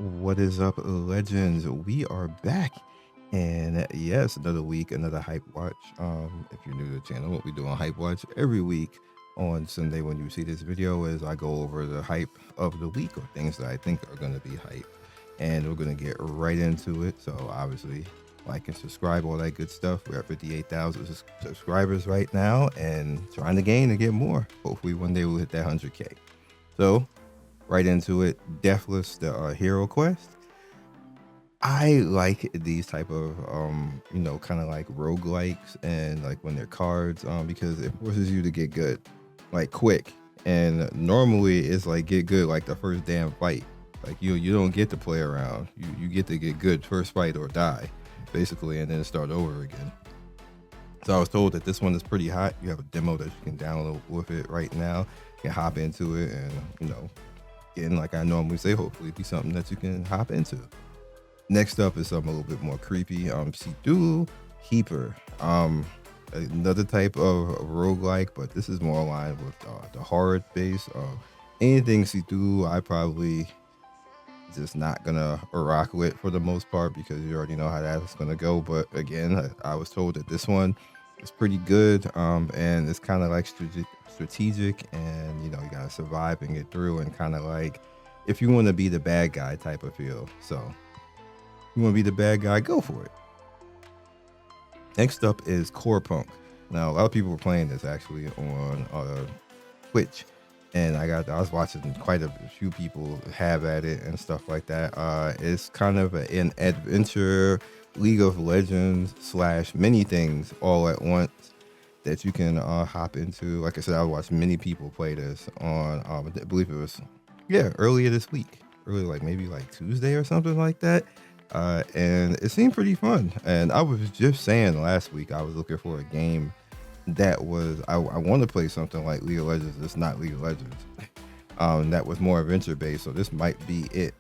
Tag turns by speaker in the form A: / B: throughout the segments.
A: What is up, legends? We are back, and yes, another week, another hype watch. If you're new to the channel, what we do on hype watch every week on Sunday when you see this video is I go over the hype of the week or things that I think are going to be hype, and we're going to get right into it. So obviously, like and subscribe, all that good stuff. We're at 58,000 subscribers right now, and trying to gain and get more. Hopefully, one day we'll hit that 100K. So right into it. Deathless, the hero quest. I like these type of kind of like roguelikes and like when they're cards because it forces you to get good like quick, and normally it's like get good like the first damn fight. Like you don't get to play around. You get to get good first fight or die basically, and then start over again. So I was told that this one is pretty hot. You have a demo that you can download with it right now. You can hop into it and again, like I normally say, hopefully be something that you can hop into. Next up is something a little bit more creepy. Sidu Keeper. Another type of roguelike, but this is more aligned with the horror base. Anything Sidu, I probably just not gonna rock with for the most part because you already know how that's gonna go. But again, I was told that this one is pretty good, and it's kind of like strategic, and you gotta survive and get through, and kind of like if you want to be the bad guy type of feel. So you want to be the bad guy, go for it. Next up is Corepunk. Now a lot of people were playing this actually on Twitch, and I was watching quite a few people have at it and stuff like that. It's kind of an adventure League of Legends / many things all at once that you can hop into. Like I said, I watched many people play this on I believe it was earlier this week, like maybe like Tuesday or something like that. And it seemed pretty fun. And I was just saying last week I was looking for a game that was I want to play something like League of Legends. It's not League of Legends. That was more adventure based, so this might be it.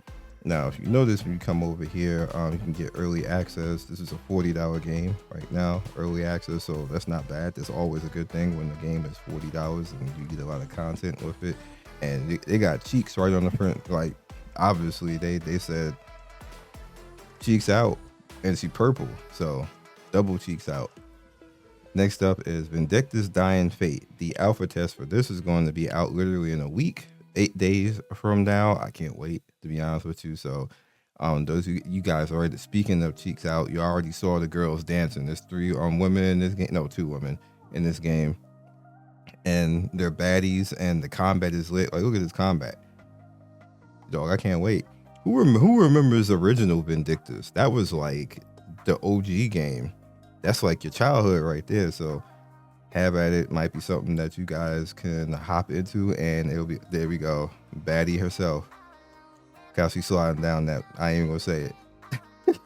A: Now, if you notice when you come over here, you can get early access. This is a $40 game right now, early access, so that's not bad. That's always a good thing when the game is $40 and you get a lot of content with it. And they got cheeks right on the front. Like, obviously, they said cheeks out, and she purple, so double cheeks out. Next up is Vindictus Dying Fate. The alpha test for this is going to be out literally in a week, 8 days from now. I can't wait, to be honest with you. So those of you guys already, speaking of cheeks out, you already saw the girls dancing. There's 3 women in this game, no, 2 women in this game, and they're baddies, and the combat is lit. Like, look at this combat, dog. I can't wait. Who remembers original Vindictus? That was like the OG game. That's like your childhood right there. So have at it. Might be something that you guys can hop into, and it'll be, there we go, baddie herself. How she's sliding down that, I ain't even gonna say it.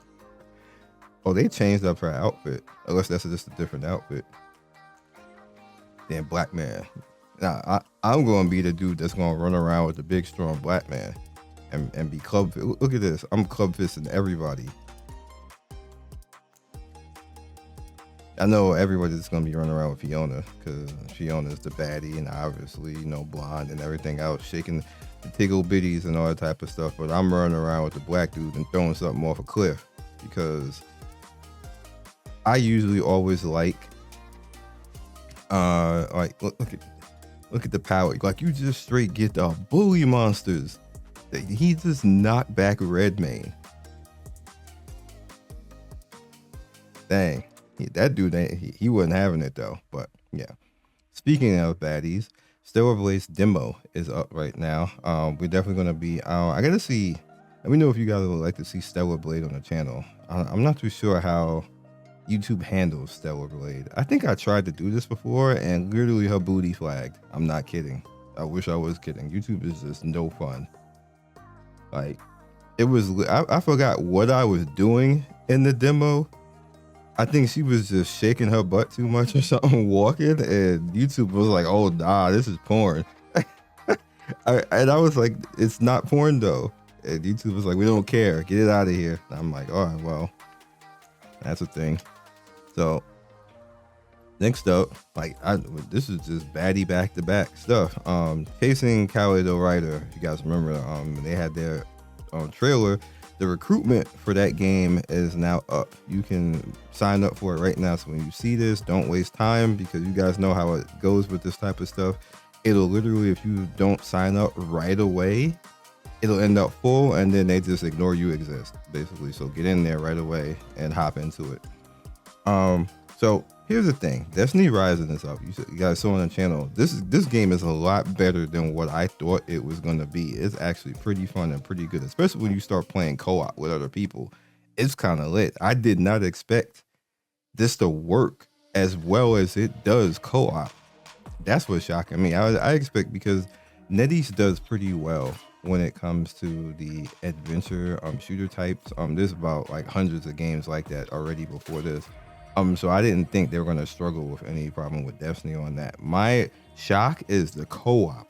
A: Oh, they changed up her outfit, unless that's just a different outfit. Damn, black man. Now I'm gonna be the dude that's gonna run around with the big strong black man and be club. Look at this, I'm club fisting everybody. I know everybody's gonna be running around with Fiona because Fiona's the baddie, and obviously blonde and everything else, shaking the tickle bitties and all that type of stuff. But I'm running around with the black dude and throwing something off a cliff because I usually always like look at the power. Like, you just straight get the bully monsters. He just knocked back Redmayne. Dang. That dude, he wasn't having it though. But yeah. Speaking of baddies, Stellar Blade's demo is up right now. We're definitely gonna be. I gotta see. Let me know if you guys would like to see Stellar Blade on the channel. I'm not too sure how YouTube handles Stellar Blade. I think I tried to do this before, and literally her booty flagged. I'm not kidding. I wish I was kidding. YouTube is just no fun. Like, it was. I forgot what I was doing in the demo. I think she was just shaking her butt too much or something, walking, and YouTube was like, "Oh nah, this is porn." And I was like, "It's not porn though." And YouTube was like, "We don't care. Get it out of here." And I'm like, "All right, well, that's a thing." So next up, this is just baddie back-to-back stuff. Chasing Kaleido Rider. If you guys remember, they had their trailer, the recruitment for that game is now up. You can sign up for it right now. So when you see this, don't waste time, because you guys know how it goes with this type of stuff. It'll literally, if you don't sign up right away, it'll end up full, and then they just ignore you exist, basically. So get in there right away and hop into it. So here's the thing, Destiny Rising is up. You guys saw on the channel, this game is a lot better than what I thought it was going to be. It's actually pretty fun and pretty good, especially when you start playing co-op with other people. It's kind of lit. I did not expect this to work as well as it does co-op. That's what's shocking me. I expect, because NetEase does pretty well when it comes to the adventure shooter types. There's about like hundreds of games like that already before this. So I didn't think they were going to struggle with any problem with Destiny on that. My shock is the co-op,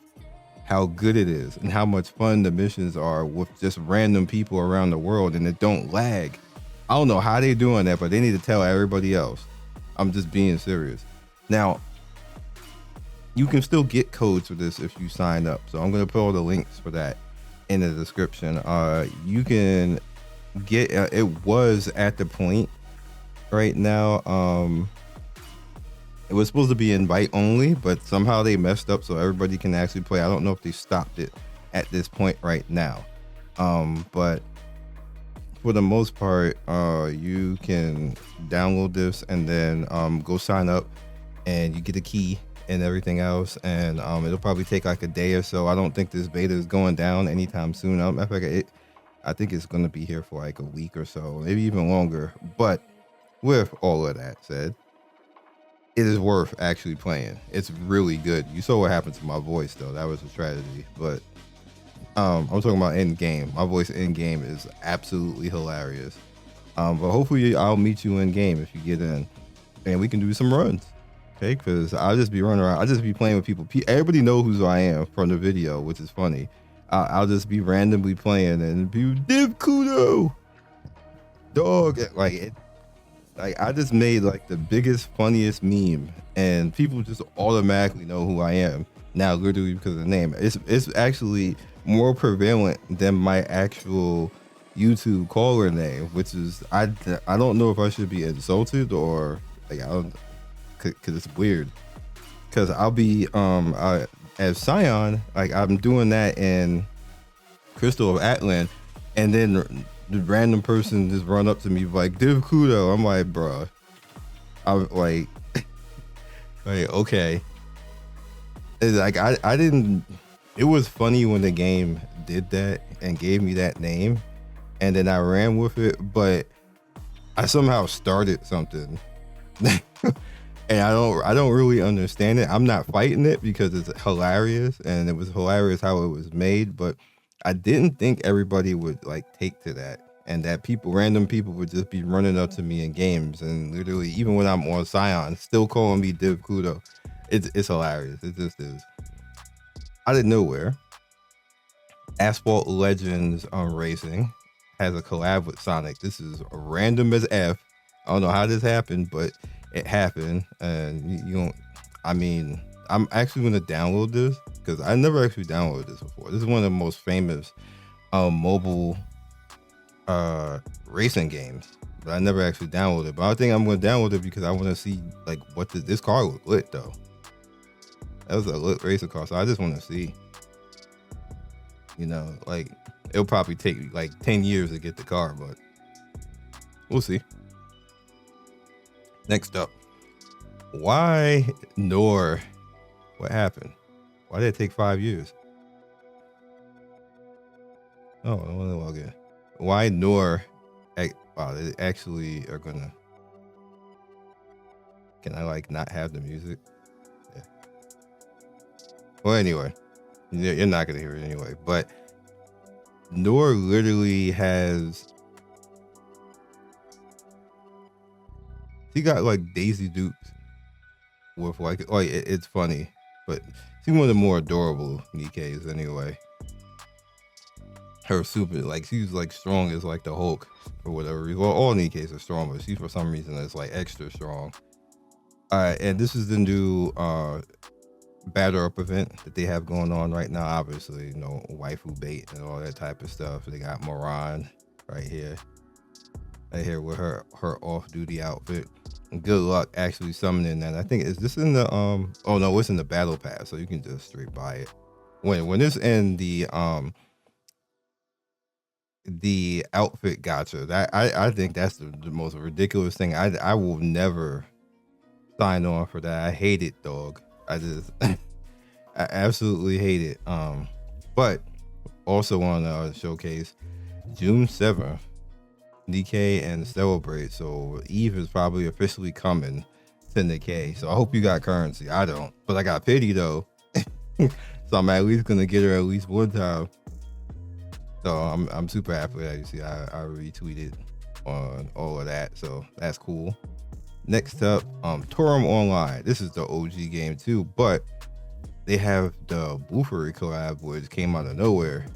A: how good it is, and how much fun the missions are with just random people around the world, and it don't lag. I don't know how they're doing that, but they need to tell everybody else. I'm just being serious. Now, you can still get codes for this if you sign up. So I'm going to put all the links for that in the description. You can get, it was at the point right now, it was supposed to be invite only, but somehow they messed up so everybody can actually play. I don't know if they stopped it at this point right now, but for the most part, you can download this and then go sign up, and you get a key and everything else, and it'll probably take like a day or so. I don't think this beta is going down anytime soon. I think it's going to be here for like a week or so, maybe even longer. But with all of that said, it is worth actually playing. It's really good. You saw what happened to my voice though. That was a tragedy. But I'm talking about in game. My voice in game is absolutely hilarious. But hopefully I'll meet you in game if you get in, and we can do some runs. Okay, because I'll just be running around. I'll just be playing with people. Everybody knows who I am from the video, which is funny. I'll just be randomly playing and be Div Kudo dog. Like I just made like the biggest, funniest meme, and people just automatically know who I am now, literally because of the name. It's actually more prevalent than my actual YouTube caller name, which is I don't know if I should be insulted or like, I don't, because it's weird. Because I'll be as Scion, like I'm doing that in Crystal of Atlan, and then the random person just run up to me like Div Kudo. I'm like, bruh. I'm like, like okay. It's like I didn't. It was funny when the game did that and gave me that name, and then I ran with it. But I somehow started something. And I don't really understand it. I'm not fighting it because it's hilarious, and it was hilarious how it was made, but I didn't think everybody would like take to that, and that random people would just be running up to me in games, and literally even when I'm on Scion, still calling me Div Kudo. It's hilarious. It just is. Out of nowhere, Asphalt Legends Racing has a collab with Sonic. This is random as F. I don't know how this happened, but it happened, and you don't. I mean, I'm actually going to download this because I never actually downloaded this before. This is one of the most famous mobile racing games, but I never actually downloaded it. But I think I'm going to download it because I want to see like what this car look lit though. That was a lit racing car, so I just want to see. You know, like it'll probably take like 10 years to get the car, but we'll see. Next up, why Nor? What happened? Why did it take 5 years? Oh, I want to log in. Why Nor? Wow, they actually are gonna. Can I like not have the music? Yeah. Well, anyway, you're not gonna hear it anyway. But Nor literally has. She got like Daisy Dukes with like it's funny, but she's one of the more adorable Nikkes anyway. Her super, like she's like strong as like the Hulk for whatever reason. Well, all Nikkes are strong, but she for some reason is like extra strong. All right, and this is the new batter up event that they have going on right now. Obviously, waifu bait and all that type of stuff. They got Moran right here with her off duty outfit. And good luck actually summoning that. I think is this in the oh no, it's in the battle pass, so you can just straight buy it. When it's in the outfit gacha, that I think that's the most ridiculous thing. I will never sign on for that. I hate it, dog. I just I absolutely hate it. But also on showcase June 7th, Nikke and Celebrate. So Eve is probably officially coming to Nikke. So I hope you got currency. I don't, but I got pity though. So I'm at least gonna get her at least one time. So I'm super happy that you see I retweeted on all of that. So that's cool. Next up, Toram Online. This is the OG game too, but they have the Blueberry collab, which came out of nowhere.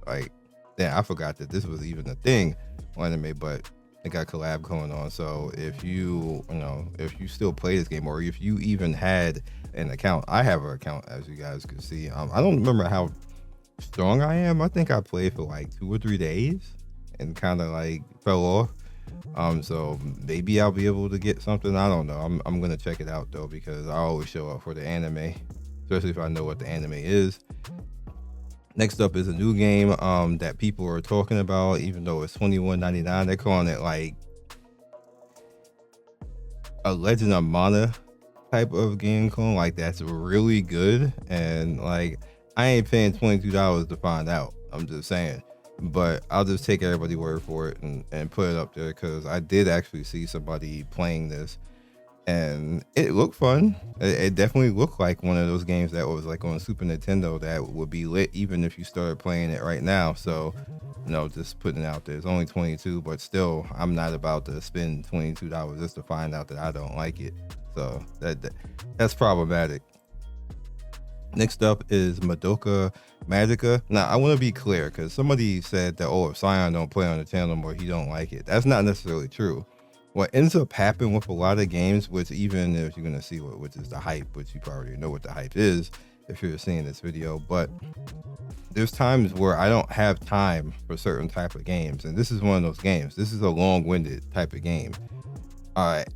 A: Like, yeah, I forgot that this was even a thing on anime, but it got collab going on. So if you still play this game, or if you even had an account, I have an account, as you guys can see. I don't remember how strong I am. I think I played for like 2 or 3 days and kind of like fell off. So maybe I'll be able to get something. I don't know. I'm gonna check it out though, because I always show up for the anime, especially if I know what the anime is. Next up is a new game that people are talking about, even though it's $21.99. They're calling it like a Legend of Mana type of game clone. Like, that's really good, and like I ain't paying $22 to find out. I'm just saying. But I'll just take everybody's word for it and put it up there, because I did actually see somebody playing this and it looked fun. It definitely looked like one of those games that was like on Super Nintendo that would be lit even if you started playing it right now. So just putting it out there. It's only 22, but still I'm not about to spend $22 just to find out that I don't like it. So that's problematic. Next up is Madoka Magica. Now, I want to be clear, because somebody said that, if Scion don't play on the channel more, he don't like it. That's not necessarily true. What ends up happening with a lot of games, which even if you're going to see which is the hype, which you probably know what the hype is if you're seeing this video, but there's times where I don't have time for certain type of games, and this is one of those games. This is a long-winded type of game.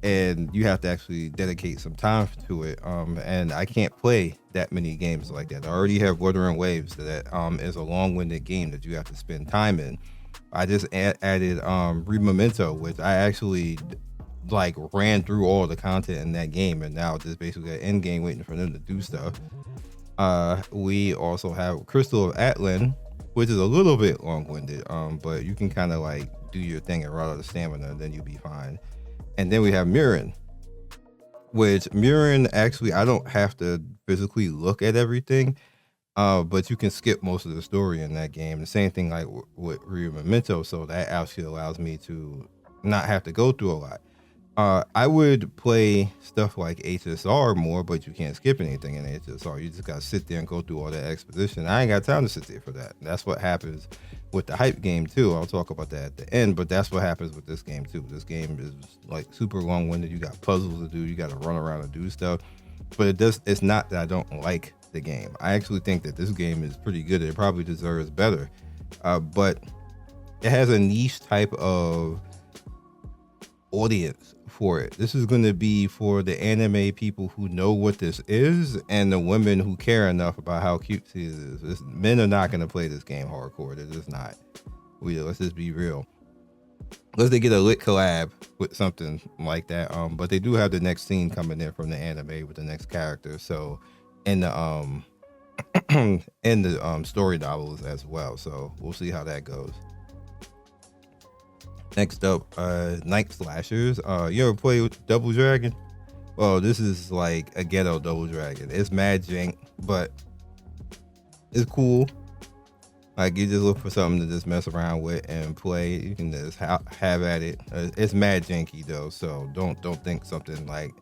A: And you have to actually dedicate some time to it. And I can't play that many games like that. I already have Wuthering Waves that is a long-winded game that you have to spend time in. I just added Memento, which I actually like ran through all the content in that game, and now just basically at end game waiting for them to do stuff. We also have Crystal of Atlan, which is a little bit long-winded, but you can kind of like do your thing and run out of stamina, and then you'll be fine. And then we have Murin, which actually I don't have to physically look at everything, but you can skip most of the story in that game. The same thing like with Memento, so that actually allows me to not have to go through a lot. I would play stuff like HSR more, but you can't skip anything in HSR. You just gotta sit there and go through all that exposition. I ain't got time to sit there for that. That's what happens with the hype game too. I'll talk about that at the end, but that's what happens with this game too. This game is like super long-winded. You got puzzles to do. You got to run around and do stuff. But it's not that I don't like the game. I actually think that this game is pretty good. It probably deserves better, but it has a niche type of audience for it. This is going to be for the anime people who know what this is, and the women who care enough about how cute it is. Men are not going to play this game hardcore. They're just not. Let's just be real. Unless they get a lit collab with something like that. But they do have the next scene coming in from the anime with the next character. So in the in the story novels as well. So we'll see how that goes. Next up, Night Slashers. You ever play with Double Dragon? Well, this is like a ghetto Double Dragon. It's mad jank, but it's cool. Like, you just look for something to just mess around with and play. You can just have at it. It's mad janky though, so don't think something like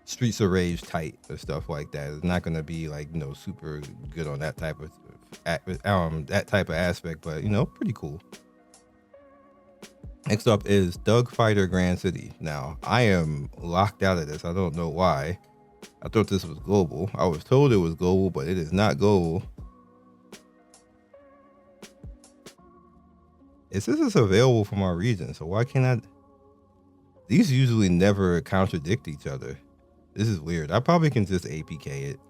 A: Streets of Rage tight or stuff like that. It's not gonna be like super good on that type of aspect, but pretty cool. Next up is Doug Fighter Grand City. Now, I am locked out of this. I don't know why. I thought this was global. I was told it was global, but it is not global. It says it's available from our region, so why can't I? These usually never contradict each other. This is weird. I probably can just APK it,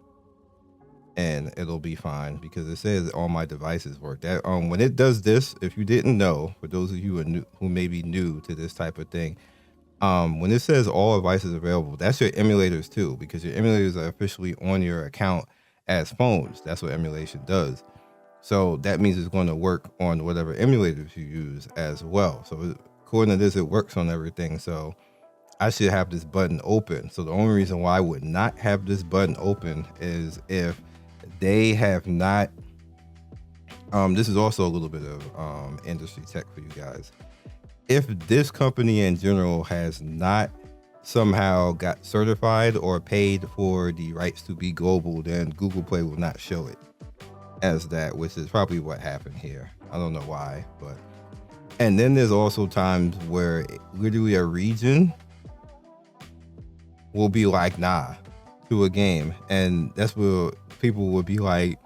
A: and it'll be fine because it says all my devices work. That when it does this, if you didn't know, for those of you who may be new to this type of thing, when it says all devices available, that's your emulators too, because your emulators are officially on your account as phones. That's what emulation does. So that means it's going to work on whatever emulators you use as well. So according to this, it works on everything. So I should have this button open. So the only reason why I would not have this button open is if they have not. This is also a little bit of industry tech for you guys. If this company in general has not somehow got certified or paid for the rights to be global, then Google Play will not show it as that, which is probably what happened here. I don't know why, but. And then there's also times where literally a region will be like, nah, to a game. And that's where people will be like,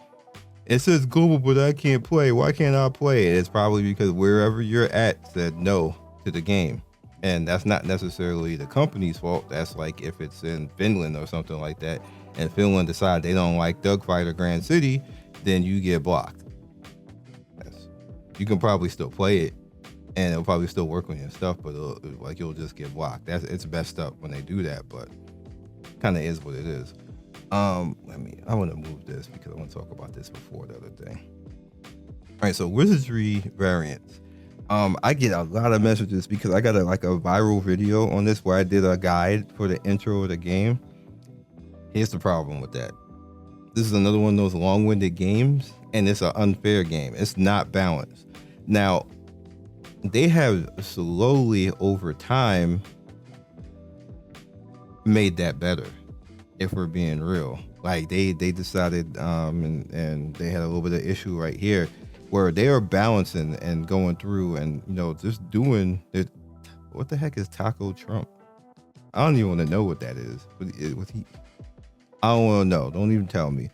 A: it says global, but I can't play. Why can't I play it? It's probably because wherever you're at said no to the game. And that's not necessarily the company's fault. That's like if it's in Finland or something like that, and Finland decide they don't like Dugfight or Grand City, then you get blocked. You can probably still play it, and it'll probably still work on your stuff, but you'll just get blocked. It's messed up when they do that, but kind of is what it is. I want to move this because I want to talk about this before the other thing. All right, so Wizardry variants. I get a lot of messages because I got a viral video on this where I did a guide for the intro of the game. Here's the problem with that. This is another one of those long-winded games, and it's an unfair game. It's not balanced. Now, they have slowly over time made that better, if we're being real. Like they decided, and they had a little bit of issue right here where they are balancing and going through and just doing it. What the heck is Taco Trump? I don't even want to know what that is. I don't want to know. Don't even tell me.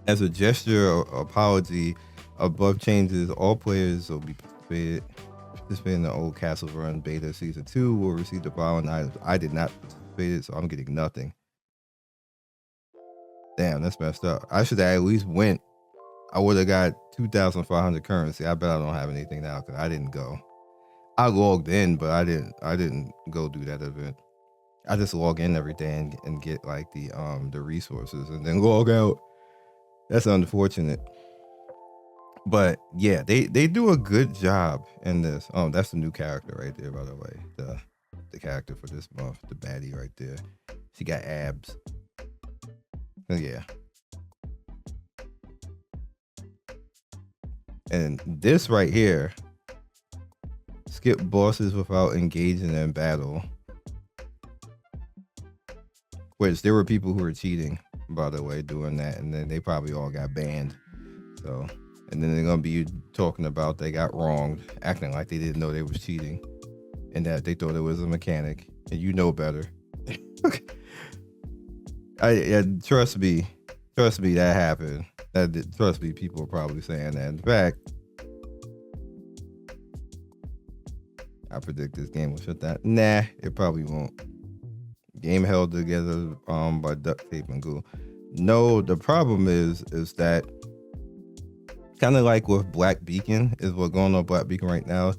A: As a gesture or apology, above changes, all players will be participating in the old Castle Run beta season 2 will receive the following items. I did not participate, so I'm getting nothing. Damn, that's messed up. I should have at least went. I would have got 2,500 currency. I bet I don't have anything now because I didn't go. I logged in, but I didn't go do that event. I just log in every day and get like the resources and then log out. That's unfortunate. But yeah, they do a good job in this. That's the new character right there, by the way. The character for this month, the baddie right there. She got abs. Yeah. And this right here, skip bosses without engaging in battle. Which there were people who were cheating, by the way, doing that, and then they probably all got banned. So, and then they're gonna be talking about they got wronged, acting like they didn't know they was cheating, and that they thought it was a mechanic, and you know better. Trust me, that happened. Trust me, people are probably saying that. In fact, I predict this game will shut down. Nah, it probably won't. Game held together by duct tape and glue. No, the problem is that kind of like with Black Beacon is what's going on Black Beacon right now.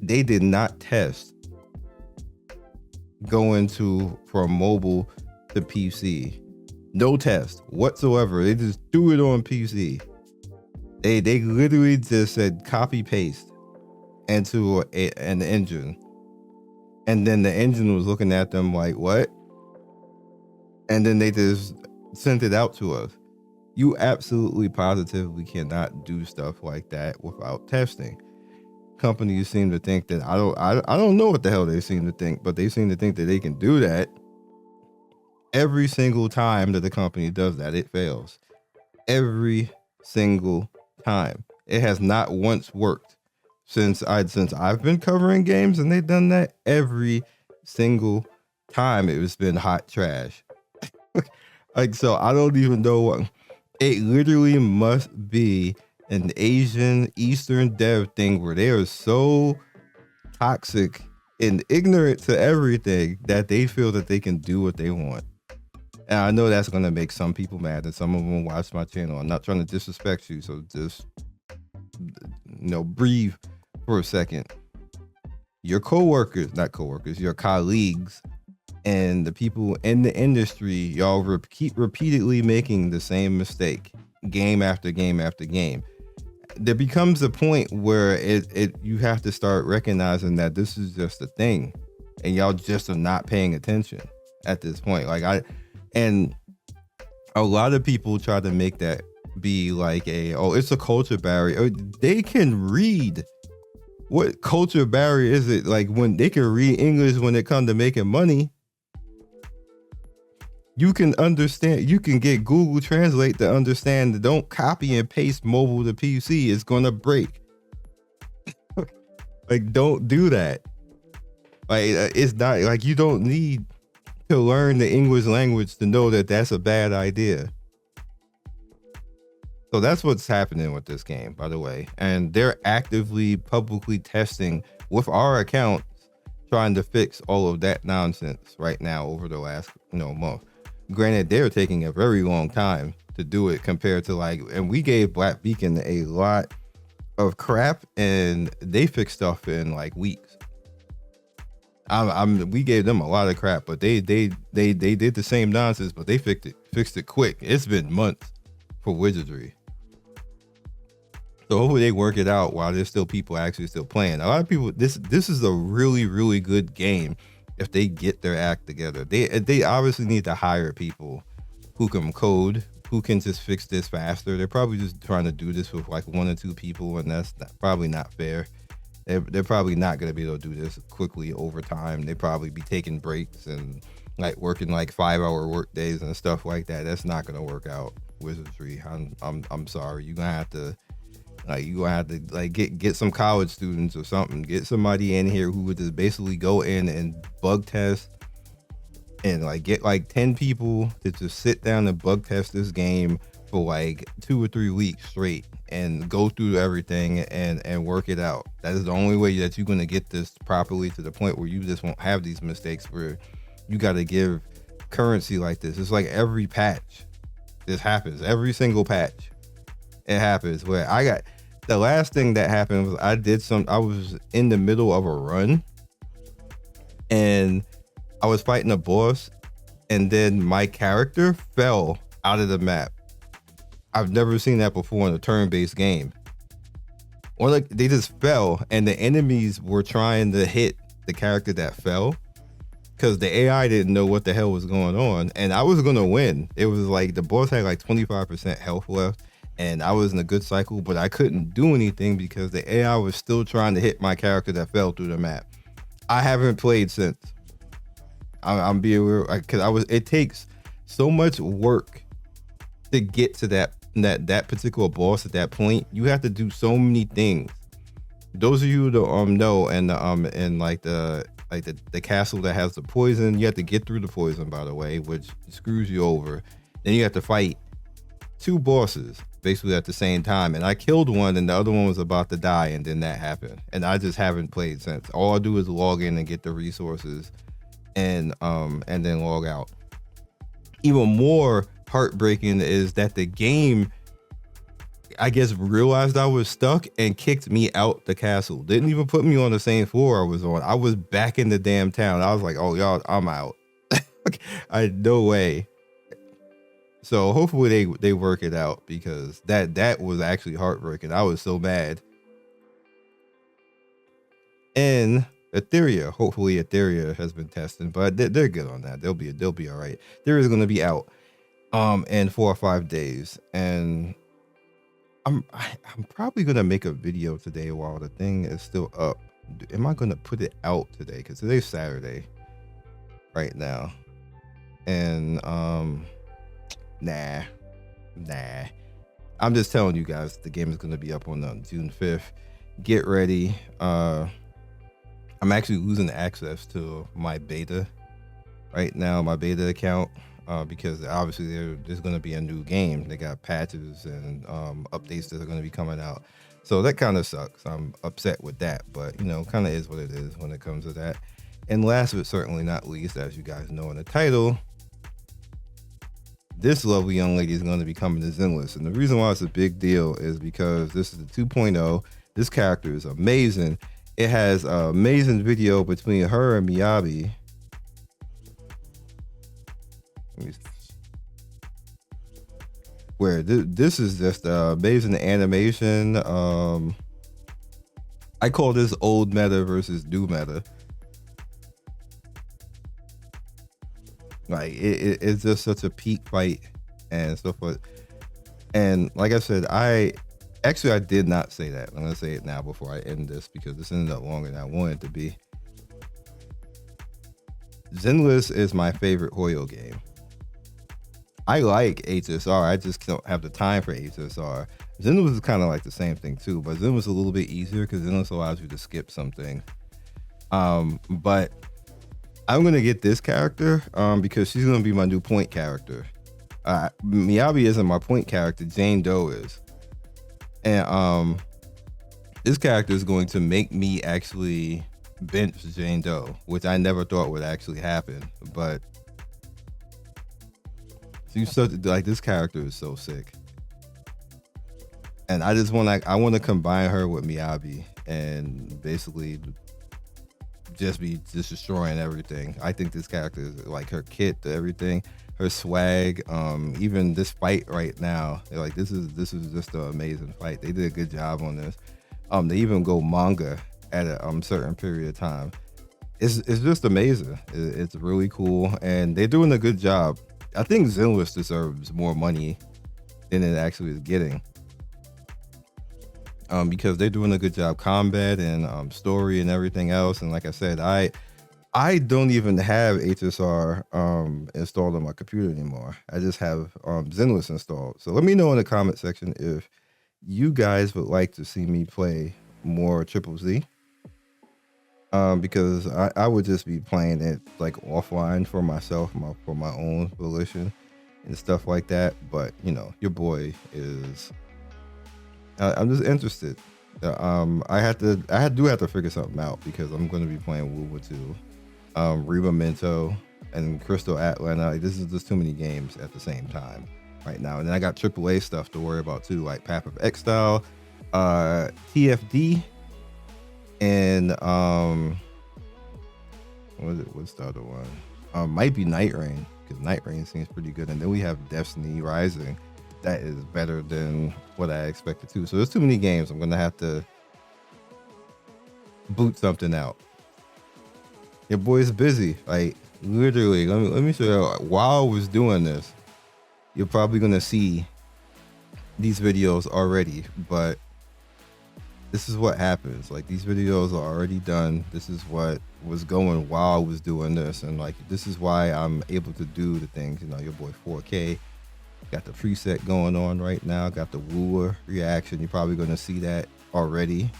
A: They did not test going from mobile to PC. No test whatsoever. They just threw it on PC. They literally just said copy paste into an engine. And then the engine was looking at them like, what? And then they just sent it out to us. You absolutely positively cannot do stuff like that without testing. Companies seem to think that I don't know what the hell they seem to think, but they seem to think that they can do that. Every single time that the company does that, it fails. Every single time. It has not once worked. Since I've been covering games and they've done that, every single time it's been hot trash. Like, so I don't even know what it literally must be an Asian Eastern dev thing where they are so toxic and ignorant to everything that they feel that they can do what they want. And I know that's going to make some people mad, and some of them watch my channel. I'm not trying to disrespect you, so just, breathe for a second. Your your colleagues, and the people in the industry, y'all keep repeatedly making the same mistake, game after game after game. There becomes a point where you have to start recognizing that this is just a thing, and y'all just are not paying attention at this point. And a lot of people try to make that be like it's a culture barrier. They can read. What culture barrier is it? Like, when they can read English when it comes to making money, you can understand. You can get Google Translate to understand that don't copy and paste mobile to PC. It's gonna break. Like, don't do that. Like, it's not like you don't need to learn the English language to know that that's a bad idea. So that's what's happening with this game, by the way. And they're actively, publicly testing with our accounts, trying to fix all of that nonsense right now over the last month. Granted, they're taking a very long time to do it compared to and we gave Black Beacon a lot of crap, and they fixed stuff in weeks. We gave them a lot of crap, but they did the same nonsense, but they fixed it quick. It's been months for Wizardry. So hopefully they work it out while there's still people actually still playing. A lot of people, this is a really, really good game if they get their act together. They obviously need to hire people who can code, who can just fix this faster. They're probably just trying to do this with 1 or 2 people, and that's probably not fair. They're probably not going to be able to do this quickly over time. They probably be taking breaks and working 5-hour work days and stuff like that. That's not going to work out, Wizardry. I'm sorry. You're going to have to get some college students or something. Get somebody in here who would just basically go in and bug test, and get 10 people to just sit down and bug test this game for 2 or 3 weeks straight and go through everything and work it out. That is the only way that you're going to get this properly to the point where you just won't have these mistakes where you got to give currency like this. It's every patch this happens, every single patch it happens, where the last thing that happened was I was in the middle of a run and I was fighting a boss, and then my character fell out of the map. I've never seen that before in a turn-based game. Or they just fell, and the enemies were trying to hit the character that fell because the AI didn't know what the hell was going on, and I was gonna win. It was the boss had 25% health left, and I was in a good cycle, but I couldn't do anything because the AI was still trying to hit my character that fell through the map. I haven't played since. I'm being real, because it takes so much work to get to that particular boss at that point. You have to do so many things. Those of you who don't know, and the castle that has the poison, you have to get through the poison, by the way, which screws you over. Then you have to fight 2 bosses basically at the same time, and I killed one and the other one was about to die, and then that happened, and I just haven't played since. All I do is log in and get the resources and then log out. Even more heartbreaking is that the game, I guess, realized I was stuck and kicked me out the castle. Didn't even put me on the same floor I was on. I was back in the damn town. I was like, oh y'all, I'm out. I had no way. So hopefully they work it out, because that was actually heartbreaking. I was so mad. And Ethereia, hopefully Ethereia has been tested, but they're good on that. They'll be all right. There is going to be out in 4 or 5 days, and I'm probably gonna make a video today while the thing is still up. Am I gonna put it out today? Because today's Saturday right now, and nah. I'm just telling you guys, the game is gonna be up on June 5th. Get ready. I'm actually losing access to my beta right now, my beta account, because obviously there's going to be a new game. They got patches and updates that are going to be coming out. So that kind of sucks. I'm upset with that, but kind of is what it is when it comes to that. And last but certainly not least, as you guys know in the title, this lovely young lady is going to be coming to Zenless. And the reason why it's a big deal is because this is the 2.0. This character is amazing. It has an amazing video between her and Miyabi. Where this is just amazing animation. I call this old meta versus new meta. Like it's just such a peak fight and stuff. And like I said, I did not say that. I'm gonna say it now before I end this because this ended up longer than I wanted it to be. Zenless is my favorite Hoyo game. I like HSR. I just don't have the time for HSR. Zenless is kind of like the same thing too, but Zenless is a little bit easier because Zenless allows you to skip something. But I'm gonna get this character because she's gonna be my new point character. Miyabi isn't my point character. Jane Doe is, and this character is going to make me actually bench Jane Doe, which I never thought would actually happen. But she's such like this character is so sick, and I want to combine her with Miyabi and basically just destroying everything. I think this character is like her kit, everything, her swag, even this fight right now. Like this is just an amazing fight. They did a good job on this. They even go manga at a certain period of time. It's just amazing. It's really cool, and they're doing a good job. I think Zenless deserves more money than it actually is getting. Because they're doing a good job combat and story and everything else. And like I said, I don't even have HSR installed on my computer anymore. I just have Zenless installed. So let me know in the comment section if you guys would like to see me play more Triple Z. Because I would just be playing it like offline for myself, for my own volition and stuff like that. But your boy is. I'm just interested. I do have to figure something out because I'm going to be playing Wuwa 2, Remake, and Crystal Atlanta. This is just too many games at the same time right now. And then I got AAA stuff to worry about too, like Path of Exile, TFD, and what's the other one? Might be Night Rain because Night Rain seems pretty good. And then we have Destiny Rising. That is better than what I expected too. So there's too many games. I'm gonna have to boot something out. Your boy's busy. Like literally, let me show you. While I was doing this, you're probably gonna see these videos already, but this is what happens. Like these videos are already done. This is what was going while I was doing this, and like this is why I'm able to do the things. Your boy 4K. Got the preset going on right now. Got the Wooer reaction. You're probably going to see that already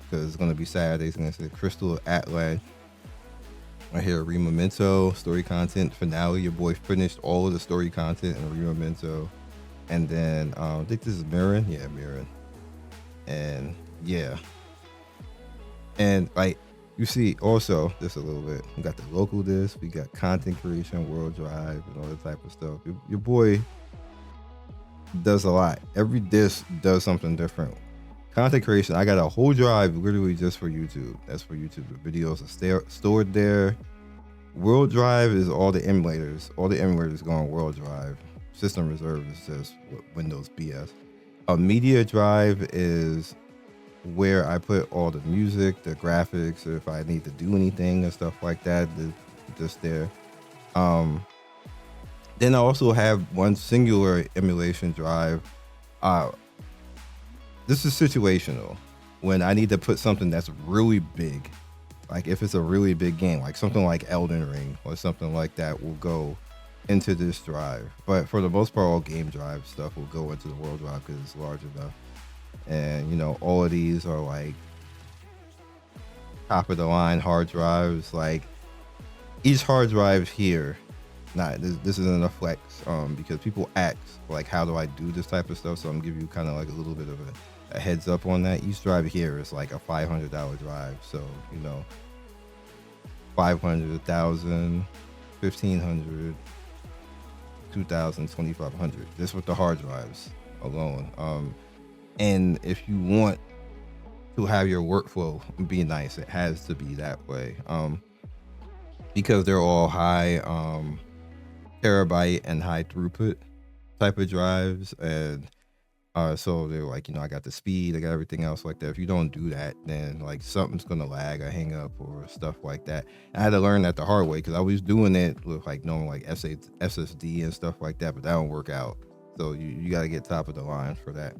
A: because it's going to be Saturday. It's going to say Crystal Atlan. Right here, Remake, story content finale. Your boy finished all of the story content in Remake. And then I think this is Mirren. Yeah, Mirren. And yeah. And like you see also just a little bit. We got the local disc. We got content creation, world drive, and all that type of stuff. Your boy does a lot. Every disc does something different. Content creation, I got a whole drive literally just for YouTube. That's for YouTube. The videos are stored there. World drive is all the emulators. All the emulators go on world drive. System reserve is just Windows BS. A media drive is where I put all the music, the graphics, or if I need to do anything and stuff like that, just there. Then I also have one singular emulation drive. This is situational. When I need to put something that's really big, like if it's a really big game, like something like Elden Ring or something like that will go into this drive. But for the most part, all game drive stuff will go into the world drive because it's large enough. And all of these are like top of the line hard drives. Like each hard drive here, this isn't a flex, because people ask like, how do I do this type of stuff? So I'm gonna give you kind of like a little bit of a heads up on that. Each drive here is like a $500 drive. So, you know, 500, 1,000, 1,500, 2,000, 2,500. This with the hard drives alone. And if you want to have your workflow be nice, it has to be that way. Because they're all high terabyte and high throughput type of drives, and so they're like, you know, I got the speed, I got everything else like that. If you don't do that, then like something's gonna lag or hang up or stuff like that. I had to learn that the hard way, because I was doing it with like normal like SSD and stuff like that, but that don't work out. So you got to get top of the line for that.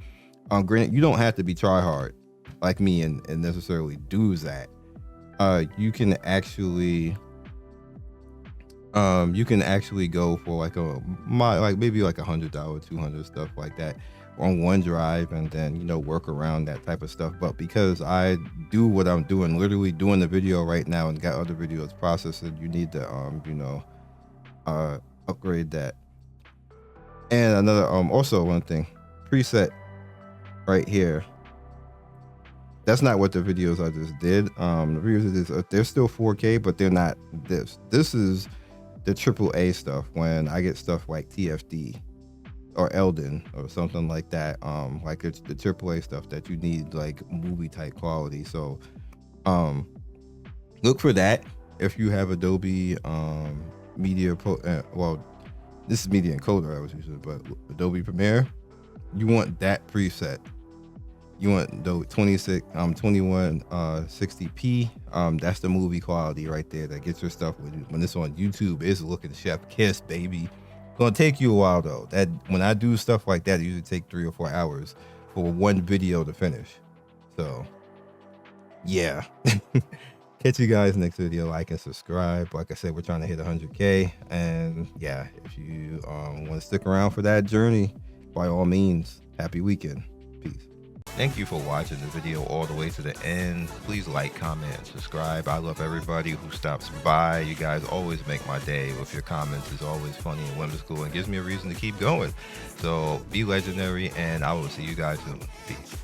A: Granted, you don't have to be try hard like me and necessarily do that. You can actually go for like maybe like $100, $200, stuff like that on one drive, and then, you know, work around that type of stuff. But because I do what I'm doing, literally doing the video right now, and got other videos processing, you need to you know, upgrade that. And another also one thing, preset right here, that's not what the videos I just did. The videos they're still 4K, but they're not this. This is the AAA stuff. When I get stuff like TFD or Elden or something like that, like it's the AAA stuff that you need like movie type quality. So look for that if you have Adobe Media well, this is Media Encoder I was using, but Adobe Premiere, you want that preset. You want the 2160p. That's the movie quality right there. That gets your stuff when it's on YouTube. It's looking chef kiss, baby. It's gonna take you a while though. That when I do stuff like that, it usually take 3 or 4 hours for one video to finish. So yeah. Catch you guys next video. Like and subscribe. Like I said, we're trying to hit 100K, and yeah, if you want to stick around for that journey, by all means, happy weekend. Peace. Thank you for watching the video all the way to the end. Please like, comment, and subscribe. I love everybody who stops by. You guys always make my day with your comments. It's always funny and whimsical and gives me a reason to keep going. So be legendary, and I will see you guys soon. Peace.